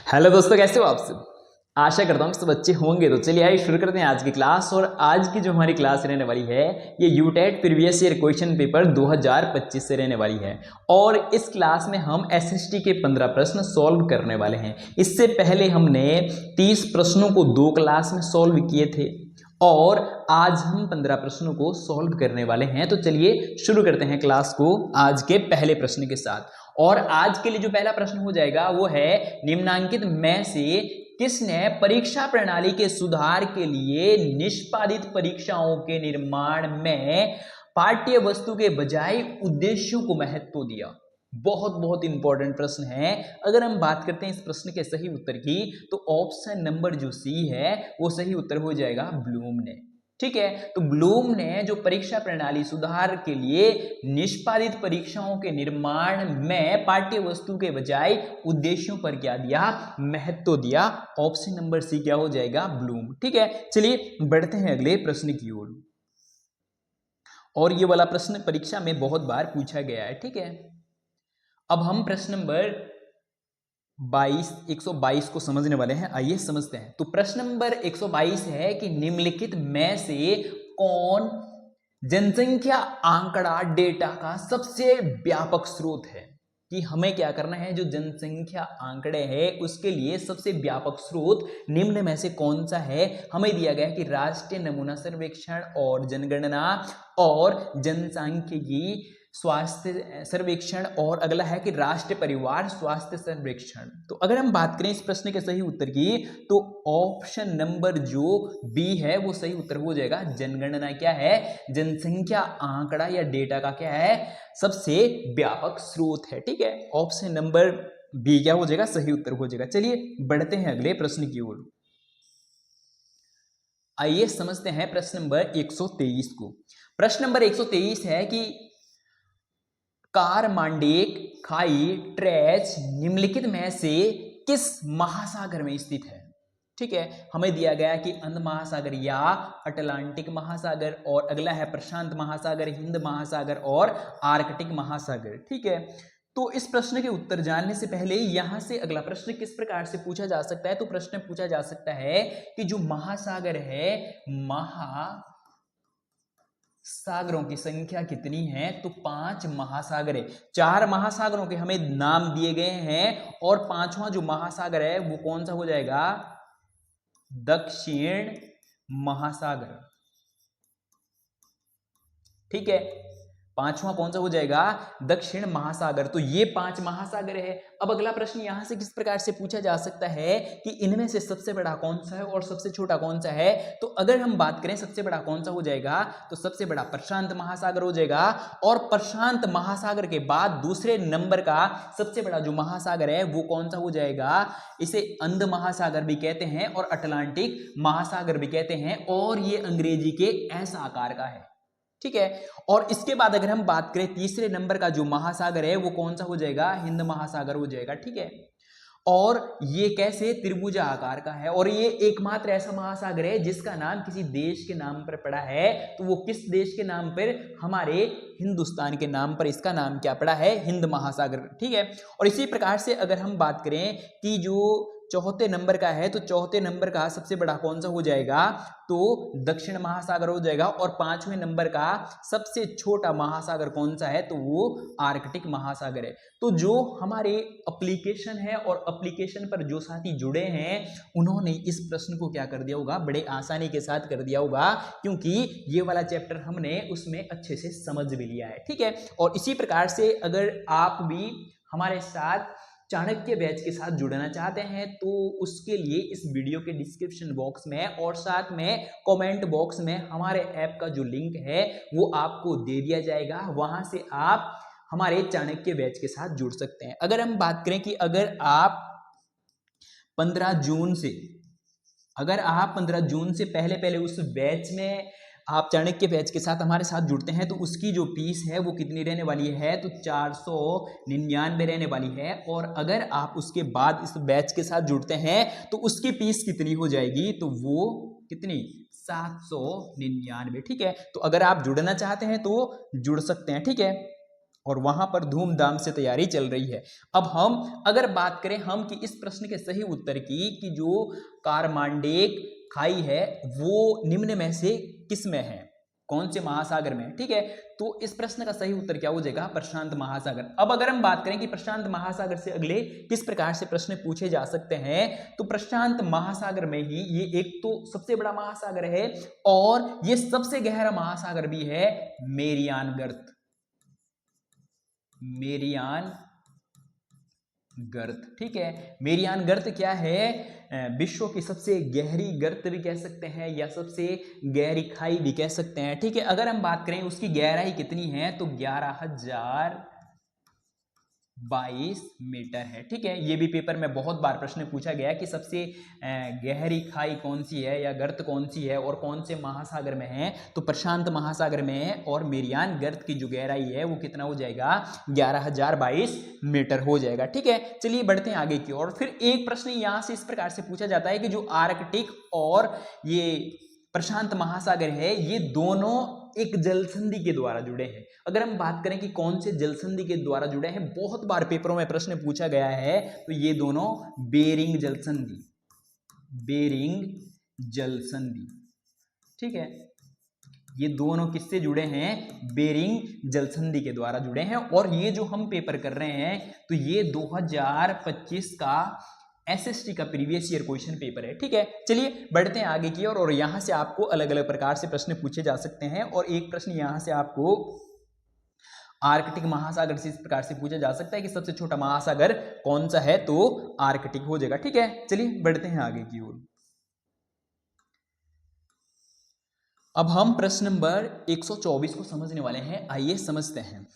Hello दोस्तों, कैसे हो आप सब। आशा करता हूँ सब अच्छे होंगे। तो चलिए आइए शुरू करते हैं आज की क्लास। और आज की जो हमारी क्लास रहने वाली है ये UTET previous year question paper 2025 से रहने वाली है। और इस क्लास में हम एसएसटी के 15 प्रश्न सॉल्व करने वाले हैं। इससे पहले हमने 30 प्रश्नों को 2 क्लास में सॉल्व किए थे और आज हम 15 प्रश्नों को सॉल्व करने वाले हैं। तो चलिए शुरू करते हैं क्लास को आज के पहले प्रश्न के साथ। और आज के लिए जो पहला प्रश्न हो जाएगा वो है, निम्नांकित में से किसने परीक्षा प्रणाली के सुधार के लिए निष्पादित परीक्षाओं के निर्माण में पाठ्य वस्तु के बजाय उद्देश्यों को महत्व दिया। बहुत बहुत इंपॉर्टेंट प्रश्न है। अगर हम बात करते हैं इस प्रश्न के सही उत्तर की तो ऑप्शन नंबर जो सी है वो सही उत्तर हो जाएगा ब्लूम ने। ठीक है, तो ब्लूम ने जो परीक्षा प्रणाली सुधार के लिए निष्पादित परीक्षाओं के निर्माण में पाठ्य वस्तु के बजाय उद्देश्यों पर क्या दिया, महत्व दिया। ऑप्शन नंबर सी क्या हो जाएगा, ब्लूम। ठीक है, चलिए बढ़ते हैं अगले प्रश्न की ओर। और ये वाला प्रश्न परीक्षा में बहुत बार पूछा गया है। ठीक है, अब हम प्रश्न नंबर 122 को समझने वाले हैं। आइए समझते हैं। तो प्रश्न नंबर 122 है कि निम्नलिखित में से कौन जनसंख्या आंकड़ा डेटा का सबसे व्यापक स्रोत है। कि हमें क्या करना है, जो जनसंख्या आंकड़े हैं उसके लिए सबसे व्यापक स्रोत निम्न में से कौन सा है। हमें दिया गया है कि राष्ट्रीय नमूना सर्वेक्षण और जनगणना और जनसांख्यिकी स्वास्थ्य सर्वेक्षण, और अगला है कि राष्ट्रीय परिवार स्वास्थ्य सर्वेक्षण। तो अगर हम बात करें इस प्रश्न के सही उत्तर की तो ऑप्शन नंबर जो बी है वो सही उत्तर हो जाएगा। जनगणना क्या है, जनसंख्या आंकड़ा या डेटा का क्या है, सबसे व्यापक स्रोत है। ठीक है, ऑप्शन नंबर बी क्या हो जाएगा, सही उत्तर हो जाएगा। चलिए बढ़ते हैं अगले प्रश्न की ओर। आइए समझते हैं प्रश्न नंबर 123 को। प्रश्न नंबर 123 है कि कारमांडेक खाई ट्रेच निम्नलिखित में से किस महासागर में स्थित है। ठीक है, हमें दिया गया कि अंध महासागर या अटलांटिक महासागर, और अगला है प्रशांत महासागर, हिंद महासागर और आर्कटिक महासागर। ठीक है, तो इस प्रश्न के उत्तर जानने से पहले यहां से अगला प्रश्न किस प्रकार से पूछा जा सकता है। तो प्रश्न पूछा जा सकता है कि जो महासागर है, सागरों की संख्या कितनी है। तो 5 महासागर है। 4 महासागरों के हमें नाम दिए गए हैं और 5वां जो महासागर है वो कौन सा हो जाएगा, दक्षिण महासागर। ठीक है, 5वां कौन सा हो जाएगा, दक्षिण महासागर। तो ये 5 महासागर है। अब अगला प्रश्न यहां से किस प्रकार से पूछा जा सकता है कि इनमें से सबसे बड़ा कौन सा है और सबसे छोटा कौन सा है। तो अगर हम बात करें सबसे बड़ा कौन सा हो जाएगा, तो सबसे बड़ा प्रशांत महासागर हो जाएगा। और प्रशांत महासागर के बाद दूसरे नंबर का सबसे बड़ा जो महासागर है वो कौन सा हो जाएगा, इसे अंध महासागर भी कहते हैं और अटलांटिक महासागर भी कहते हैं, और ये अंग्रेजी के एस आकार का है। ठीक है, और इसके बाद अगर हम बात करें तीसरे नंबर का जो महासागर है वो कौन सा हो जाएगा, हिंद महासागर हो जाएगा। ठीक है, और ये कैसे, त्रिभुजा आकार का है, और ये एकमात्र ऐसा महासागर है जिसका नाम किसी देश के नाम पर पड़ा है। तो वो किस देश के नाम पर, हमारे हिंदुस्तान के नाम पर इसका नाम क्या पड़ा है, हिंद महासागर। ठीक है, और इसी प्रकार से अगर हम बात करें कि जो चौथे नंबर का है, तो चौथे नंबर का सबसे बड़ा कौन सा हो जाएगा, तो दक्षिण महासागर हो जाएगा। और 5वें नंबर का सबसे छोटा महासागर कौन सा है, तो वो आर्कटिक महासागर है। तो जो हमारे एप्लीकेशन है और एप्लीकेशन पर जो साथी जुड़े हैं उन्होंने इस प्रश्न को क्या कर दिया होगा, बड़े आसानी के साथ कर दिया होगा, क्योंकि ये वाला चैप्टर हमने उसमें अच्छे से समझ भी लिया है। ठीक है, और इसी प्रकार से अगर आप भी हमारे साथ चाणक्य बैच के साथ जुड़ना चाहते हैं तो उसके लिए इस वीडियो के डिस्क्रिप्शन बॉक्स में और साथ में कमेंट बॉक्स में हमारे ऐप का जो लिंक है वो आपको दे दिया जाएगा। वहां से आप हमारे चाणक्य बैच के साथ जुड़ सकते हैं। अगर हम बात करें कि अगर आप 15 जून से पहले पहले उस बैच में आप चाणक्य बैच के साथ हमारे साथ जुड़ते हैं तो उसकी जो फीस है वो कितनी रहने वाली है, तो 499 रहने वाली है। और अगर आप उसके बाद इस बैच के साथ जुड़ते हैं तो उसकी फीस कितनी हो जाएगी, तो वो कितनी, 799। ठीक है, तो अगर आप जुड़ना चाहते हैं तो जुड़ सकते हैं। ठीक है, और वहां पर धूमधाम से तैयारी चल रही है। अब हम अगर बात करें हम कि इस प्रश्न के सही उत्तर की कि जो कारमांडेक खाई है वो निम्न में से किस में है, कौन से महासागर में, ठीक है। तो इस प्रश्न का सही उत्तर क्या हो जाएगा, प्रशांत महासागर। अब अगर हम बात करें कि प्रशांत महासागर से अगले किस प्रकार से प्रश्न पूछे जा सकते हैं, तो प्रशांत महासागर में ही ये एक तो सबसे बड़ा महासागर है और ये सबसे गहरा महासागर भी है, मेरियान गर्त। मेरियान गर्त, ठीक है। मेरियान गर्त क्या है, विश्व की सबसे गहरी गर्त भी कह सकते हैं या सबसे गहरी खाई भी कह सकते हैं, ठीक है। अगर हम बात करें उसकी गहराई कितनी है तो 11,022 मीटर है, ठीक है। ये भी पेपर में बहुत बार प्रश्न पूछा गया कि सबसे गहरी खाई कौन सी है या गर्त कौन सी है और कौन से महासागर में है, तो प्रशांत महासागर में है। और मेरियान गर्त की जो गहराई है वो कितना हो जाएगा, 11,022 मीटर हो जाएगा, ठीक है। चलिए बढ़ते हैं आगे की ओर। फिर एक प्रश्न यहां से इस प्रकार से पूछा जाता है कि जो आर्कटिक और ये प्रशांत महासागर है ये दोनों एक जलसंधि के द्वारा जुड़े हैं। अगर हम बात करें कि कौन से जलसंधि के द्वारा जुड़े हैं, बहुत बार पेपरों में प्रश्न पूछा गया है, तो ये दोनों बेरिंग जलसंधि, बेरिंग जलसंधि, ठीक है। ये दोनों किससे जुड़े हैं, बेरिंग जलसंधि के द्वारा जुड़े हैं। और ये जो हम पेपर कर रहे हैं तो ये 2025 का एसएसटी का प्रीवियस ईयर क्वेश्चन पेपर है, ठीक है। चलिए बढ़ते हैं आगे की ओर। और यहां से आपको अलग अलग प्रकार से प्रश्न पूछे जा सकते हैं। और एक प्रश्न यहां से आपको आर्कटिक महासागर से इस प्रकार से पूछा जा सकता है कि सबसे छोटा महासागर कौन सा है, तो आर्कटिक हो जाएगा, ठीक है। चलिए बढ़ते हैं आगे की ओर। अब हम प्रश्न नंबर 124 को समझने वाले हैं, आइए समझते हैं।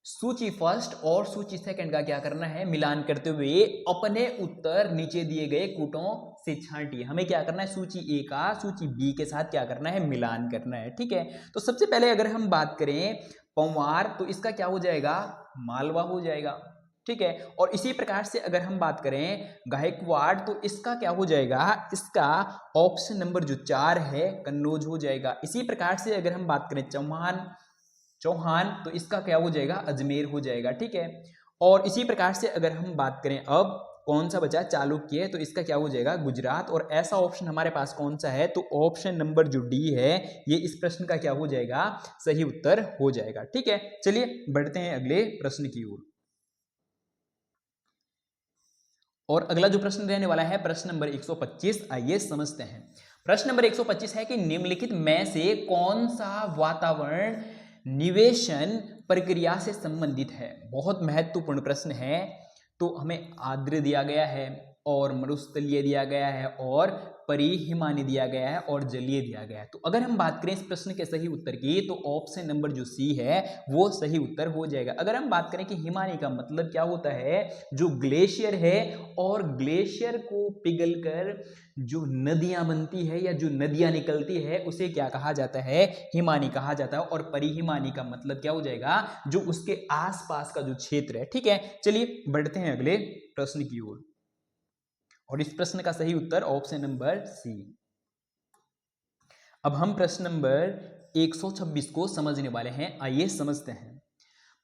सूची फर्स्ट और सूची सेकंड का क्या करना है, मिलान करते हुए अपने उत्तर नीचे दिए गए कूटों से छांटिए। हमें क्या करना है, सूची ए का सूची बी के साथ क्या करना है, मिलान करना है, ठीक है। तो सबसे पहले अगर हम बात करें पंवार, तो इसका क्या हो जाएगा, मालवा हो जाएगा, ठीक है। और इसी प्रकार से अगर हम बात करें गायकवाड़, तो इसका क्या हो जाएगा, इसका ऑप्शन नंबर जो 4 है कन्नौज हो जाएगा। इसी प्रकार से अगर हम बात करें चौहान, तो इसका क्या हो जाएगा, अजमेर हो जाएगा, ठीक है। और इसी प्रकार से अगर हम बात करें अब कौन सा बचा, चालुक्य, तो इसका क्या हो जाएगा, गुजरात। और ऐसा ऑप्शन हमारे पास कौन सा है, तो ऑप्शन नंबर जो डी है ये इस प्रश्न का क्या हो जाएगा, सही उत्तर हो जाएगा, ठीक है। चलिए बढ़ते हैं अगले प्रश्न की ओर। और अगला जो प्रश्न रहने वाला है प्रश्न नंबर 125, आइए समझते हैं। प्रश्न नंबर 125 है कि निम्नलिखित में से कौन सा वातावरण निवेशन प्रक्रिया से संबंधित है। बहुत महत्वपूर्ण प्रश्न है। तो हमें आर्द्र दिया गया है और मरुस्थलीय दिया गया है और परिहिमानी दिया गया है और जलीय दिया गया है। तो अगर हम बात करें इस प्रश्न के सही उत्तर की, तो ऑप्शन नंबर जो सी है वो सही उत्तर हो जाएगा। अगर हम बात करें कि हिमानी का मतलब क्या होता है, जो ग्लेशियर है और ग्लेशियर को पिघलकर जो नदियां बनती है या जो नदियां निकलती है उसे क्या कहा जाता है, हिमानी कहा जाता है। और परिहिमानी का मतलब क्या हो जाएगा, जो उसके आसपास का जो क्षेत्र है, ठीक है। चलिए बढ़ते हैं अगले प्रश्न की ओर। और इस प्रश्न का सही उत्तर ऑप्शन नंबर सी। अब हम प्रश्न नंबर 126 को समझने वाले हैं, आइए समझते हैं।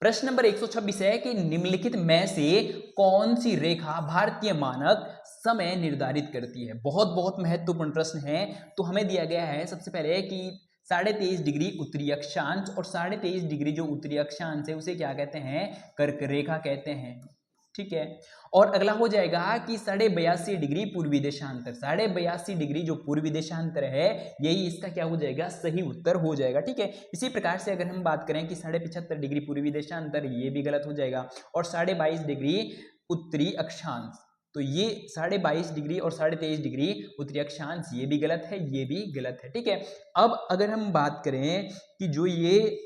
प्रश्न नंबर 126 है कि निम्नलिखित में से कौन सी रेखा भारतीय मानक समय निर्धारित करती है। बहुत बहुत महत्वपूर्ण प्रश्न है। तो हमें दिया गया है सबसे पहले कि 23.5 डिग्री उत्तरी अक्षांश और 23.5 डिग्री जो उत्तरी अक्षांश है उसे क्या कहते हैं, कर्क रेखा कहते हैं, ठीक है। और अगला हो जाएगा कि 82.5 डिग्री पूर्वी देशांतर। 82.5 डिग्री जो पूर्वी देशांतर है यही इसका क्या हो जाएगा, सही उत्तर हो जाएगा, ठीक है। इसी प्रकार से अगर हम बात करें कि 75.5 डिग्री पूर्वी देशांतर, ये भी गलत हो जाएगा। और 22.5 डिग्री उत्तरी अक्षांश, तो ये 22.5 डिग्री और 23.5 डिग्री उत्तरी अक्षांश ये भी गलत है, ये भी गलत है, ठीक है। अब अगर हम बात करें कि जो ये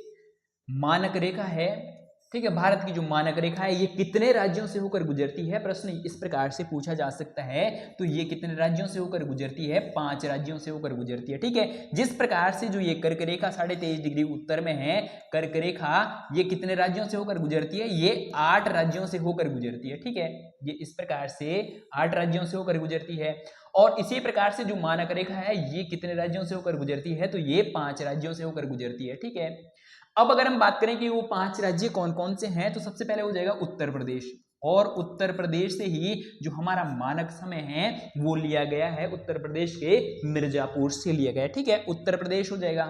मानक रेखा है, ठीक है, भारत की जो मानक रेखा है ये कितने राज्यों से होकर गुजरती है, प्रश्न इस प्रकार से पूछा जा सकता है। तो ये कितने राज्यों से होकर गुजरती है, 5 राज्यों से होकर गुजरती है, ठीक है। जिस प्रकार से जो ये कर्क रेखा 23.5 डिग्री उत्तर में है, कर्क रेखा ये कितने राज्यों से होकर गुजरती है, ये 8 राज्यों से होकर गुजरती है, ठीक है। ये इस प्रकार से 8 राज्यों से होकर गुजरती है। और इसी प्रकार से जो मानक रेखा है ये कितने राज्यों से होकर गुजरती है, तो ये 5 राज्यों से होकर गुजरती है, ठीक है। अब अगर हम बात करें कि वो 5 राज्य कौन कौन से हैं, तो सबसे पहले हो जाएगा उत्तर प्रदेश, और उत्तर प्रदेश से ही जो हमारा मानक समय है वो लिया गया है, उत्तर प्रदेश के मिर्जापुर से लिया गया है। ठीक है, उत्तर प्रदेश हो जाएगा।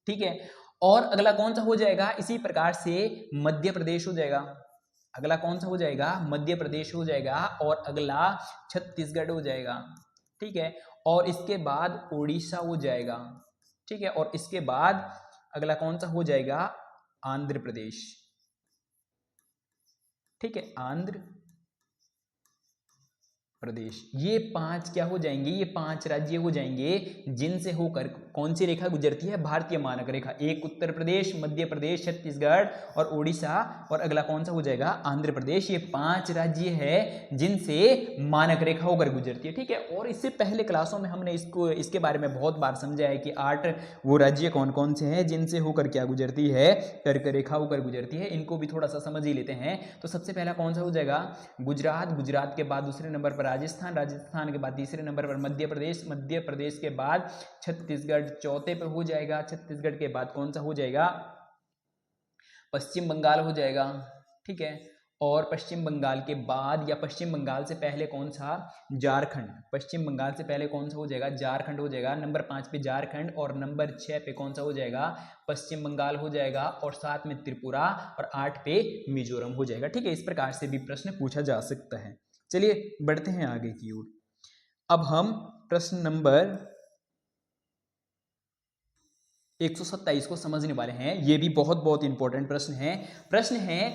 ठीक है, और अगला कौन सा हो जाएगा, इसी प्रकार से मध्य प्रदेश हो जाएगा। अगला कौन सा हो जाएगा, मध्य प्रदेश हो जाएगा, और अगला छत्तीसगढ़ हो जाएगा। ठीक है, और इसके बाद उड़ीसा हो जाएगा। ठीक है, और इसके बाद अगला कौन सा हो जाएगा, आंध्र प्रदेश। ठीक है, आंध्र प्रदेश। ये 5 क्या हो जाएंगे, ये 5 राज्य हो जाएंगे जिनसे होकर कौन सी रेखा गुजरती है, भारतीय मानक रेखा। एक उत्तर प्रदेश, मध्य प्रदेश, छत्तीसगढ़ और उड़ीसा, और अगला कौन सा हो जाएगा, आंध्र प्रदेश। ये 5 राज्य है जिनसे मानक रेखा होकर गुजरती है। ठीक है, और इससे पहले क्लासों में हमने इसके बारे में बहुत बार समझा है कि 8 वो राज्य कौन कौन से हैं जिनसे होकर क्या गुजरती है, कर्क रेखा होकर गुजरती है। इनको भी थोड़ा सा समझ ही लेते हैं। तो सबसे पहला कौन सा हो जाएगा, गुजरात। गुजरात के बाद दूसरे नंबर पर राजस्थान, राजस्थान के बाद तीसरे नंबर पर मध्य प्रदेश, मध्य प्रदेश के बाद छत्तीसगढ़ चौथे पर हो जाएगा, छत्तीसगढ़ के बाद कौन सा हो जाएगा, पश्चिम बंगाल हो जाएगा। ठीक है, और पश्चिम बंगाल के बाद या पश्चिम बंगाल से पहले कौन सा, झारखंड। पश्चिम बंगाल से पहले कौन सा हो जाएगा, झारखंड हो जाएगा। नंबर 5 पे झारखंड, और नंबर 6 पे कौन सा हो जाएगा, पश्चिम बंगाल हो जाएगा, और 7 में त्रिपुरा, और 8 पे मिजोरम हो जाएगा। ठीक है, इस प्रकार से भी प्रश्न पूछा जा सकता है। चलिए बढ़ते हैं आगे की ओर। अब हम प्रश्न नंबर 127 को समझने वाले हैं। यह भी बहुत बहुत इंपॉर्टेंट प्रश्न है। प्रश्न है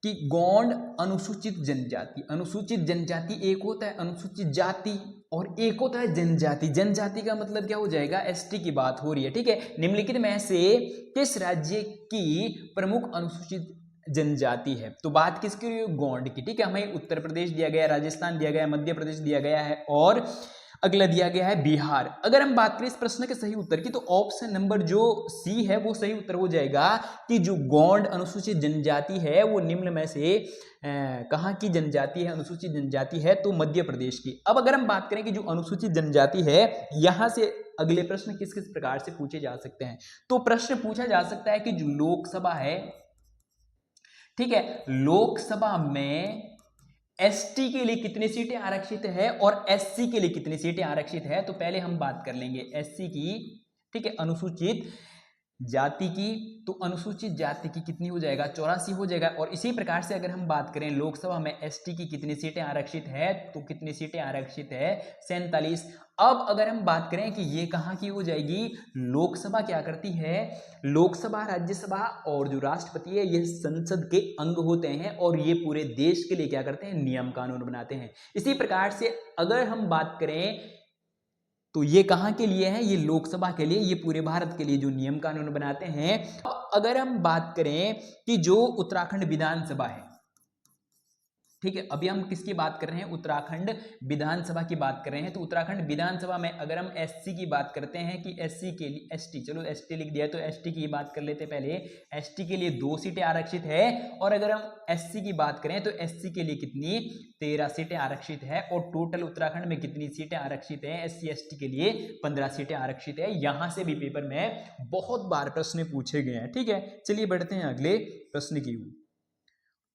कि गौंड अनुसूचित जनजाति। अनुसूचित जनजाति एक होता है अनुसूचित जाति, और एक होता है जनजाति। जनजाति का मतलब क्या हो जाएगा, एसटी की बात हो रही है। ठीक है, निम्नलिखित में से किस राज्य की प्रमुख अनुसूचित जनजाति है, तो बात किसकी रही है, गौंड की। ठीक है, हमें उत्तर प्रदेश दिया गया, राजस्थान दिया गया, मध्य प्रदेश दिया गया है, और अगला दिया गया है बिहार। अगर हम बात करें इस प्रश्न के सही उत्तर की, तो ऑप्शन नंबर जो सी है वो सही उत्तर हो जाएगा कि जो गौंड अनुसूचित जनजाति है वो निम्न में से कहाँ की जनजाति है, अनुसूचित जनजाति है, तो मध्य प्रदेश की। अब अगर हम बात करें कि जो अनुसूचित जनजाति है, यहां से अगले प्रश्न किस किस प्रकार से पूछे जा सकते हैं, तो प्रश्न पूछा जा सकता है कि जो लोकसभा है, ठीक है, लोकसभा में एसटी के लिए कितनी सीटें आरक्षित है और एससी के लिए कितनी सीटें आरक्षित है। तो पहले हम बात कर लेंगे एससी की, ठीक है, अनुसूचित जाति की। तो अनुसूचित जाति की कितनी हो जाएगा, 84 हो जाएगा। और इसी प्रकार से अगर हम बात करें लोकसभा में एसटी की कितनी सीटें आरक्षित है, तो कितनी सीटें आरक्षित है, 47। अब अगर हम बात करें कि ये कहाँ की हो जाएगी, लोकसभा क्या करती है, लोकसभा, राज्यसभा और जो राष्ट्रपति है ये संसद के अंग होते हैं, और ये पूरे देश के लिए क्या करते हैं, नियम कानून बनाते हैं। इसी प्रकार से अगर हम बात करें तो ये कहाँ के लिए है, ये लोकसभा के लिए, ये पूरे भारत के लिए जो नियम कानून बनाते हैं। अगर हम बात करें कि जो उत्तराखंड विधानसभा है, ठीक है, अभी हम किसकी बात कर रहे हैं, उत्तराखंड विधानसभा की बात कर रहे हैं। तो उत्तराखंड विधानसभा में अगर हम एससी की बात करते हैं कि एससी के लिए, एसटी, चलो एसटी लिख दिया तो एसटी की बात कर लेते पहले। एसटी के लिए 2 सीटें आरक्षित है, और अगर हम एससी की बात करें तो एससी के लिए कितनी, 13 सीटें आरक्षित है। और टोटल उत्तराखंड में कितनी सीटें आरक्षित है, एससी एसटी के लिए 15 सीटें आरक्षित है। यहां से भी पेपर में बहुत बार प्रश्न पूछे गए हैं। ठीक है, चलिए बढ़ते हैं अगले प्रश्न की ओर।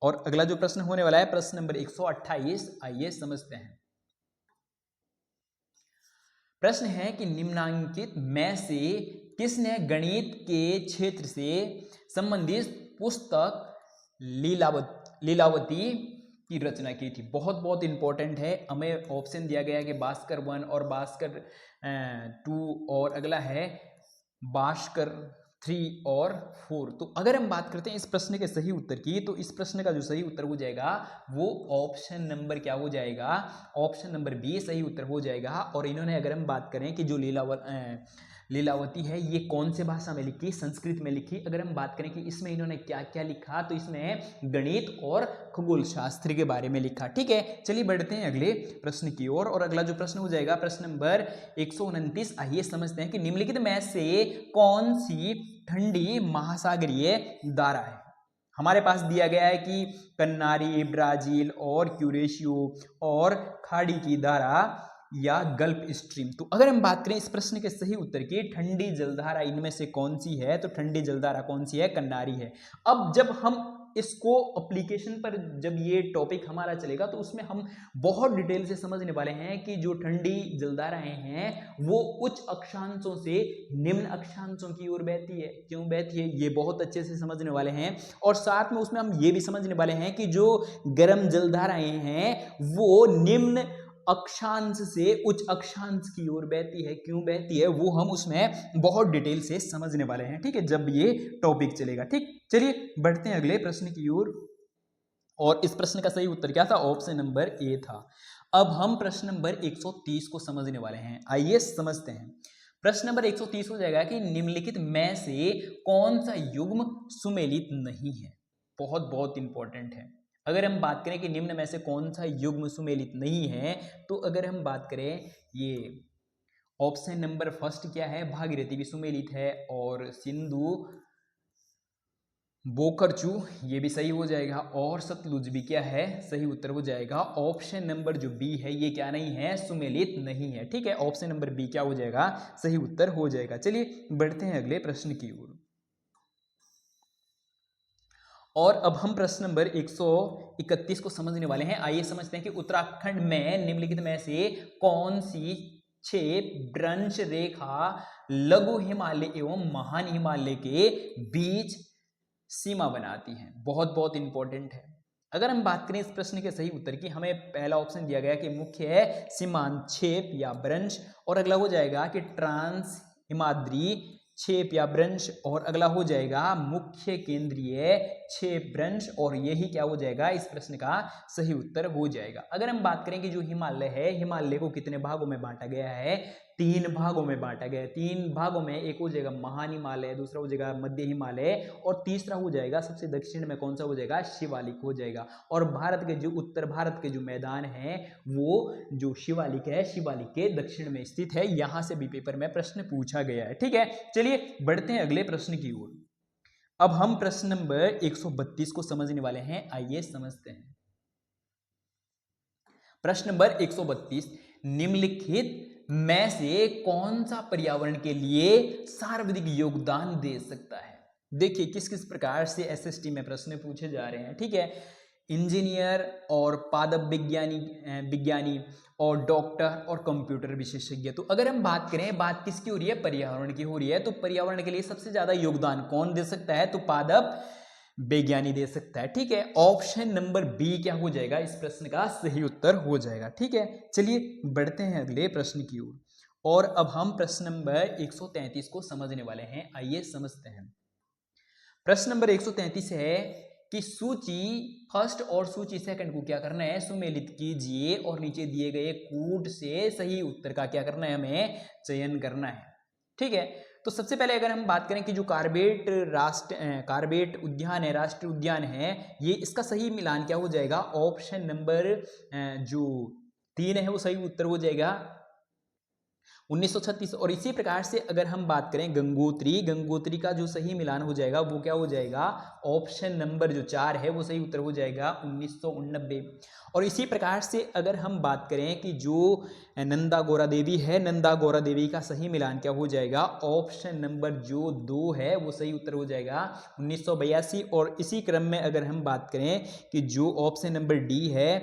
और अगला जो प्रश्न होने वाला है प्रश्न नंबर 128, आइए समझते हैं। प्रश्न है कि निम्नांकित में से किसने गणित के क्षेत्र से संबंधित पुस्तक लीलावती की रचना की थी। बहुत बहुत इंपॉर्टेंट है, हमें ऑप्शन दिया गया है कि भास्कर 1 और भास्कर 2, और अगला है भास्कर 3 और 4। तो अगर हम बात करते हैं इस प्रश्न के सही उत्तर की, तो इस प्रश्न का जो सही उत्तर हो जाएगा वो ऑप्शन नंबर क्या हो जाएगा, ऑप्शन नंबर बी सही उत्तर हो जाएगा। और इन्होंने अगर हम बात करें कि जो लीलावती है ये कौन से भाषा में लिखी, संस्कृत में लिखी। अगर हम बात करें कि इसमें इन्होंने क्या क्या लिखा, तो इसमें गणित और खगोल शास्त्र के बारे में लिखा। ठीक है, चलिए बढ़ते हैं अगले प्रश्न की ओर। और अगला जो प्रश्न हो जाएगा प्रश्न नंबर 129, आइए समझते हैं कि निम्नलिखित में से कौन सी ठंडी महासागरीय धारा है। हमारे पास दिया गया है कि कन्नारी, ब्राजील और क्यूरेशियो और खाड़ी की धारा या गल्फ स्ट्रीम। तो अगर हम बात करें इस प्रश्न के सही उत्तर की, ठंडी जलधारा इनमें से कौन सी है, तो ठंडी जलधारा कौन सी है, कन्नारी है। अब जब हम इसको एप्लीकेशन पर जब ये टॉपिक हमारा चलेगा तो उसमें हम बहुत डिटेल से समझने वाले हैं कि जो ठंडी जलधाराएं हैं वो उच्च अक्षांशों से निम्न अक्षांशों की ओर बहती है। क्यों बहती है ये बहुत अच्छे से समझने वाले हैं, और साथ में उसमें हम ये भी समझने वाले हैं कि जो गर्म जलधाराएं हैं वो निम्न अक्षांश से उच्च अक्षांश की ओर बहती है। क्यों बहती है वो हम उसमें बहुत डिटेल से समझने वाले हैं, ठीक है, जब ये टॉपिक चलेगा। ठीक, चलिए बढ़ते हैं अगले प्रश्न की ओर। और इस प्रश्न का सही उत्तर क्या था, ऑप्शन नंबर ए था। अब हम प्रश्न नंबर 130 को समझने वाले हैं, आइए समझते हैं। प्रश्न नंबर 130 हो जाएगा कि निम्नलिखित में से कौन सा युग्म सुमेलित नहीं है। बहुत बहुत इंपॉर्टेंट है। अगर हम बात करें कि निम्न में से कौन सा युग्म सुमेलित नहीं है, तो अगर हम बात करें ये ऑप्शन नंबर फर्स्ट क्या है, भागीरथी भी सुमेलित है, और सिंधु बोकरचू ये भी सही हो जाएगा, और सतलुज भी क्या है, सही उत्तर हो जाएगा। ऑप्शन नंबर जो बी है ये क्या नहीं है, सुमेलित नहीं है। ठीक है, ऑप्शन नंबर बी क्या हो जाएगा, सही उत्तर हो जाएगा। चलिए बढ़ते हैं अगले प्रश्न की ओर। और अब हम प्रश्न नंबर 131 को समझने वाले हैं। आइए समझते हैं कि उत्तराखंड में निम्नलिखित में से कौन सी 6 भ्रंश रेखा लघु हिमालय एवं महान हिमालय के बीच सीमा बनाती है। बहुत बहुत इंपॉर्टेंट है। अगर हम बात करें इस प्रश्न के सही उत्तर की, हमें पहला ऑप्शन दिया गया कि मुख्य है सीमांक्षेप या भ्रंश, और अगला हो जाएगा कि ट्रांस हिमाद्री क्षेप या भ्रंश, और अगला हो जाएगा मुख्य केंद्रीय क्षेप भ्रंश, और यही क्या हो जाएगा, इस प्रश्न का सही उत्तर हो जाएगा। अगर हम बात करें कि जो हिमालय है, हिमालय को कितने भागों में बांटा गया है, 3 भागों में बांटा गया है। 3 भागों में, एक हो जाएगा महान हिमालय, दूसरा हो जाएगा मध्य हिमालय, और तीसरा हो जाएगा सबसे दक्षिण में कौन सा हो जाएगा, शिवालिक हो जाएगा। और भारत के जो उत्तर भारत के जो मैदान है वो जो शिवालिक है, शिवालिक के दक्षिण में स्थित है। यहां से भी पेपर में प्रश्न पूछा गया है। ठीक है, चलिए बढ़ते हैं अगले प्रश्न की ओर। अब हम प्रश्न नंबर 132 को समझने वाले हैं, आइए समझते हैं। प्रश्न नंबर 132, निम्नलिखित में से कौन सा पर्यावरण के लिए सर्वाधिक योगदान दे सकता है। देखिए किस किस प्रकार से एसएसटी में प्रश्न पूछे जा रहे हैं। ठीक है, इंजीनियर और पादप विज्ञानी और डॉक्टर और कंप्यूटर विशेषज्ञ। तो अगर हम बात करें, बात किसकी हो रही है, पर्यावरण की हो रही है, तो पर्यावरण के लिए सबसे ज्यादा योगदान कौन दे सकता है, तो पादप विज्ञानी दे सकता है। ठीक है, ऑप्शन नंबर बी क्या हो जाएगा, इस प्रश्न का सही उत्तर हो जाएगा। ठीक है, चलिए बढ़ते हैं अगले प्रश्न की ओर। और अब हम प्रश्न नंबर 133 को समझने वाले हैं, आइए समझते हैं। प्रश्न नंबर 133 है कि सूची फर्स्ट और सूची सेकंड को क्या करना है, सुमेलित कीजिए, और नीचे दिए गए कूट से सही उत्तर का क्या करना है, हमें चयन करना है। ठीक है, तो सबसे पहले अगर हम बात करें कि जो कार्बेट उद्यान है, राष्ट्रीय उद्यान है, ये इसका सही मिलान क्या हो जाएगा, ऑप्शन नंबर जो 3 है वो सही उत्तर हो जाएगा, 1936। और इसी प्रकार से अगर हम बात करें गंगोत्री का जो सही मिलान हो जाएगा वो क्या हो जाएगा, ऑप्शन नंबर जो 4 है वो सही उत्तर हो जाएगा, 1989। और इसी प्रकार से अगर हम बात करें कि जो नंदा गौरा देवी है, नंदा गौरा देवी का सही मिलान क्या हो जाएगा, ऑप्शन नंबर जो 2 है वो सही उत्तर हो जाएगा, 1982। और इसी क्रम में अगर हम बात करें कि जो ऑप्शन नंबर डी है,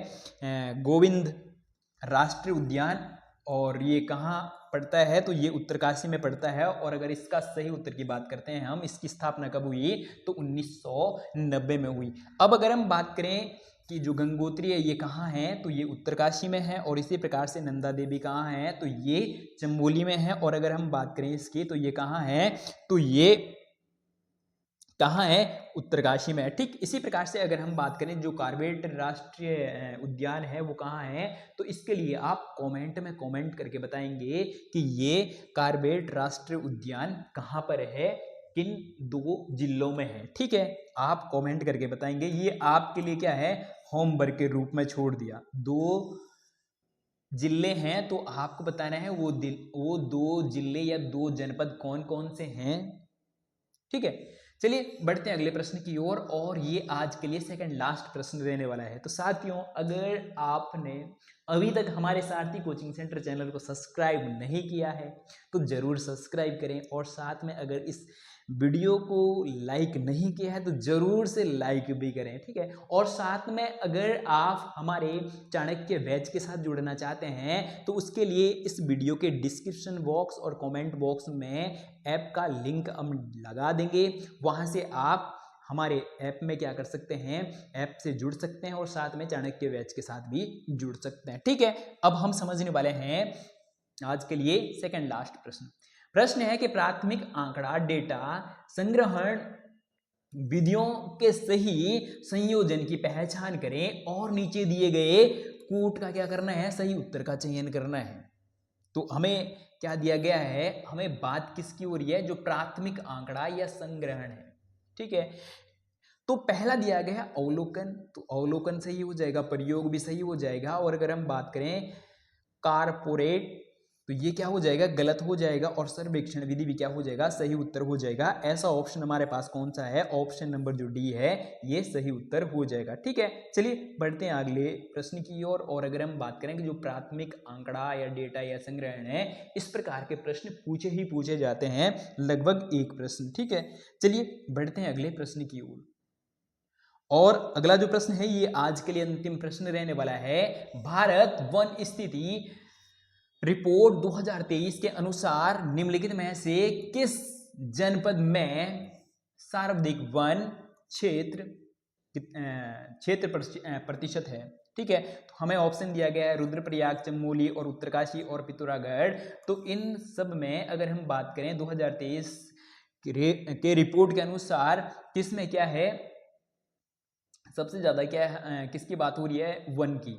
गोविंद राष्ट्रीय उद्यान, और ये कहाँ पड़ता है, तो ये उत्तरकाशी में पड़ता है। और अगर इसका सही उत्तर की बात करते हैं हम, इसकी स्थापना कब हुई, तो 1990 में हुई। अब अगर हम बात करें कि जो गंगोत्री है ये कहाँ है, तो ये उत्तरकाशी में है। और इसी प्रकार से नंदा देवी कहाँ है, तो ये चमोली में है। और अगर हम बात करें इसकी, तो ये कहाँ है, तो ये कहाँ है, उत्तरकाशी में है। ठीक इसी प्रकार से अगर हम बात करें जो कार्बेट राष्ट्रीय उद्यान है वो कहाँ है, तो इसके लिए आप कमेंट में कमेंट करके बताएंगे कि ये कार्बेट राष्ट्रीय उद्यान कहाँ पर है, किन 2 जिलों में है। ठीक है, आप कमेंट करके बताएंगे, ये आपके लिए क्या है, होमवर्क के रूप में छोड़ दिया। 2 जिले हैं तो आपको बताना है वो 2 जिले या 2 जनपद कौन कौन से हैं। ठीक है, चलिए बढ़ते हैं अगले प्रश्न की ओर, और ये आज के लिए सेकंड लास्ट प्रश्न रहने वाला है। तो साथियों, अगर आपने अभी तक हमारे सारथी कोचिंग सेंटर चैनल को सब्सक्राइब नहीं किया है तो जरूर सब्सक्राइब करें, और साथ में अगर इस वीडियो को लाइक नहीं किया है तो जरूर से लाइक भी करें, ठीक है। और साथ में अगर आप हमारे चाणक्य बैच के साथ जुड़ना चाहते हैं तो उसके लिए इस वीडियो के डिस्क्रिप्शन बॉक्स और कमेंट बॉक्स में ऐप का लिंक हम लगा देंगे। वहां से आप हमारे ऐप में क्या कर सकते हैं, ऐप से जुड़ सकते हैं और साथ में चाणक्य बैच के साथ भी जुड़ सकते हैं, ठीक है। अब हम समझने वाले हैं आज के लिए सेकंड लास्ट प्रश्न है कि प्राथमिक आंकड़ा डेटा संग्रहण विधियों के सही संयोजन की पहचान करें और नीचे दिए गए कूट का क्या करना है, सही उत्तर का चयन करना है। तो हमें क्या दिया गया है, हमें बात किसकी हो रही है, जो प्राथमिक आंकड़ा या संग्रहण है, ठीक है। तो पहला दिया गया है अवलोकन, तो अवलोकन सही हो जाएगा, प्रयोग भी सही हो जाएगा। और अगर हम बात करें कारपोरेट तो ये क्या हो जाएगा, गलत हो जाएगा। और सर्वेक्षण विधि भी क्या हो जाएगा, सही उत्तर हो जाएगा। ऐसा ऑप्शन हमारे पास कौन सा है, ऑप्शन नंबर जो डी है ये सही उत्तर हो जाएगा, ठीक है। चलिए बढ़ते हैं अगले प्रश्न की ओर। और अगर हम बात करें कि जो प्राथमिक आंकड़ा या डेटा या संग्रहण है, इस प्रकार के प्रश्न पूछे जाते हैं, लगभग एक प्रश्न, ठीक है। चलिए बढ़ते हैं अगले प्रश्न की ओर। और अगला जो प्रश्न है ये आज के लिए अंतिम प्रश्न रहने वाला है। भारत वन स्थिति रिपोर्ट 2023 के अनुसार निम्नलिखित में से किस जनपद में सर्वाधिक वन क्षेत्र प्रतिशत है, ठीक है। तो हमें ऑप्शन दिया गया है रुद्रप्रयाग, चमोली और उत्तरकाशी और पिथौरागढ़। तो इन सब में अगर हम बात करें 2023 के रिपोर्ट के अनुसार किसमें क्या है, सबसे ज्यादा क्या है, किसकी बात हो रही है, वन की।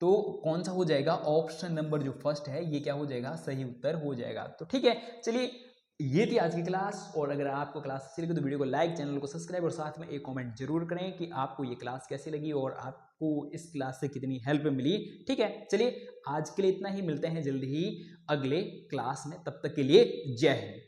तो कौन सा हो जाएगा, ऑप्शन नंबर जो फर्स्ट है ये क्या हो जाएगा, सही उत्तर हो जाएगा। तो ठीक है, चलिए ये थी आज की क्लास। और अगर आपको क्लास अच्छी लगी तो वीडियो को लाइक, चैनल को सब्सक्राइब और साथ में एक कमेंट जरूर करें कि आपको ये क्लास कैसी लगी और आपको इस क्लास से कितनी हेल्प मिली, ठीक है। चलिए आज के लिए इतना ही, मिलते हैं जल्दी ही अगले क्लास में, तब तक के लिए जय हिंद।